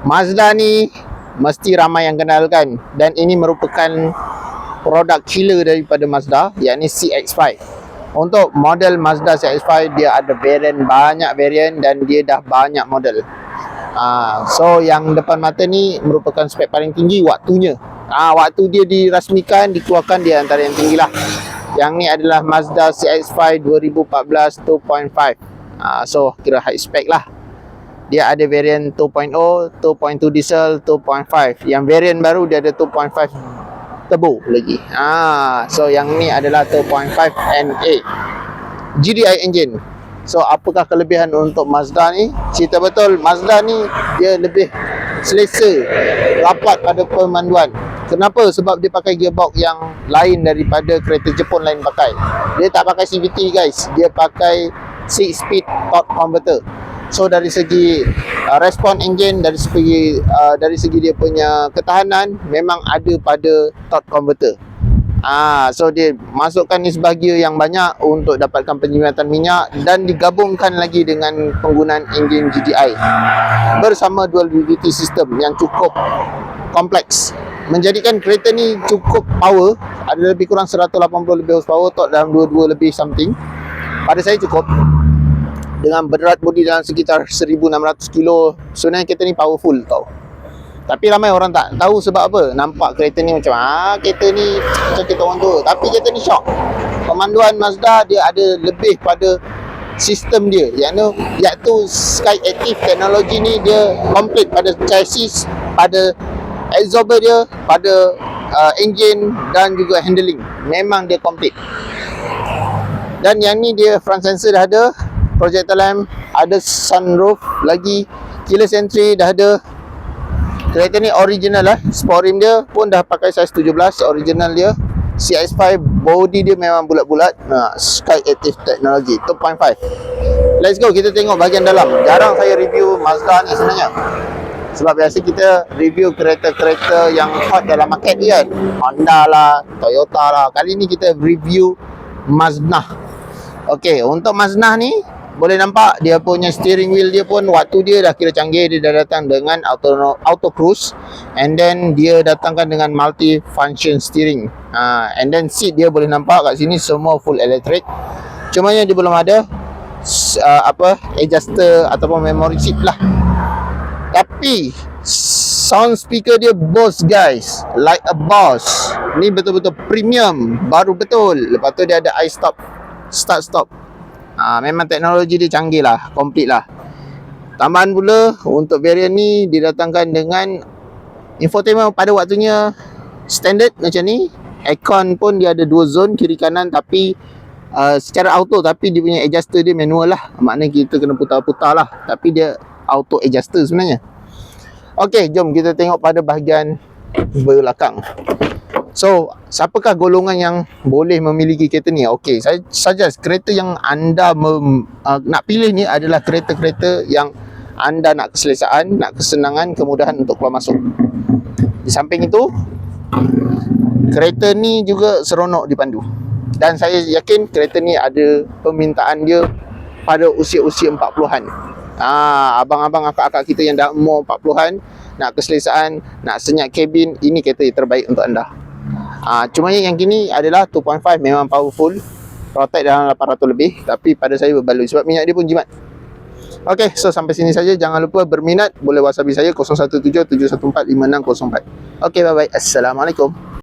Mazda ni mesti ramai yang kenalkan, dan ini merupakan produk killer daripada Mazda, yakni CX-5. Untuk model Mazda CX-5, dia ada banyak varian dan dia dah banyak model. So yang depan mata ni merupakan spek paling tinggi waktunya. Waktu dia dirasmikan, dikeluarkan, dia antara yang tinggi lah. Yang ni adalah Mazda CX-5 2014 2.5. So kira high spec lah. Dia ada varian 2.0, 2.2 diesel, 2.5. Yang varian baru dia ada 2.5 turbo lagi. So yang ni adalah 2.5 NA GDI engine. So apakah kelebihan untuk Mazda ni? Cerita betul, Mazda ni dia lebih selesa, rapat pada pemanduan. Kenapa? Sebab dia pakai gearbox yang lain daripada kereta Jepun lain pakai. Dia tak pakai CVT guys, dia pakai 6-speed torque converter. So dari segi respon engine, dari segi dia punya ketahanan, memang ada pada torque converter. So dia masukkan nisbah gear yang banyak untuk dapatkan penjimatan minyak, dan digabungkan lagi dengan penggunaan enjin GDI bersama dual VVT system yang cukup kompleks, menjadikan kereta ni cukup power. Ada lebih kurang 180 lebih horsepower, torque dalam 22 lebih something. Pada saya cukup. Dengan berat bodi dalam sekitar 1600 kilo, sebenarnya kereta ni powerful tau. Tapi ramai orang tak tahu sebab apa. Nampak kereta ni macam kereta ni macam kereta orang tua, tapi kereta ni shock. Pemanduan Mazda dia ada lebih pada sistem dia, iaitu Sky Active teknologi ni. Dia complete pada chassis, pada absorber dia, pada engine dan juga handling. Memang dia complete. Dan yang ni dia front sensor dah ada, projector lamp, ada sunroof lagi, keyless entry dah ada. Kereta ni original lah. Sport rim dia pun dah pakai size 17, original dia. CX-5 body dia memang bulat-bulat. Sky Active Technology 2.5. Let's go, kita tengok bahagian dalam. Jarang saya review Mazda ni sebenarnya, sebab biasa kita review kereta-kereta yang hot dalam market kan, Honda lah, Toyota lah. Kali ni kita review Mazda. Okey, untuk Mazda ni boleh nampak dia punya steering wheel dia pun waktu dia dah kira canggih. Dia dah datang dengan auto cruise, and then dia datangkan dengan multi function steering. And then seat dia boleh nampak kat sini semua full electric. Cuma yang dia belum ada adjuster ataupun memory chip lah. Tapi sound speaker dia boss guys, like a boss. Ni betul-betul premium, baru betul. Lepas tu dia ada iStop, start stop. Memang teknologi dia canggih lah, complete lah. Tambahan pula untuk varian ni didatangkan dengan infotainment pada waktunya standard macam ni. Aircon pun dia ada 2 zone kiri kanan, tapi secara auto, tapi dia punya adjuster dia manual lah. Maknanya kita kena putar-putar lah, tapi dia auto adjuster sebenarnya. Okey, jom kita tengok pada bahagian belakang. So, siapakah golongan yang boleh memiliki kereta ni? Okey, saya suggest kereta yang anda nak pilih ni adalah kereta-kereta yang anda nak keselesaan, nak kesenangan, kemudahan untuk keluar masuk. Di samping itu, kereta ni juga seronok dipandu. Dan saya yakin kereta ni ada permintaan dia pada usia-usia 40-an. Abang-abang, akak-akak kita yang dah umur 40-an, nak keselesaan, nak senyap kabin, ini kereta yang terbaik untuk anda. Cuma yang kini adalah 2.5, memang powerful, protect dalam 800 lebih, tapi pada saya berbaloi sebab minyak dia pun jimat. Okey, so sampai sini saja. Jangan lupa berminat boleh WhatsApp saya 017 714 5604. Okey, bye bye. Assalamualaikum.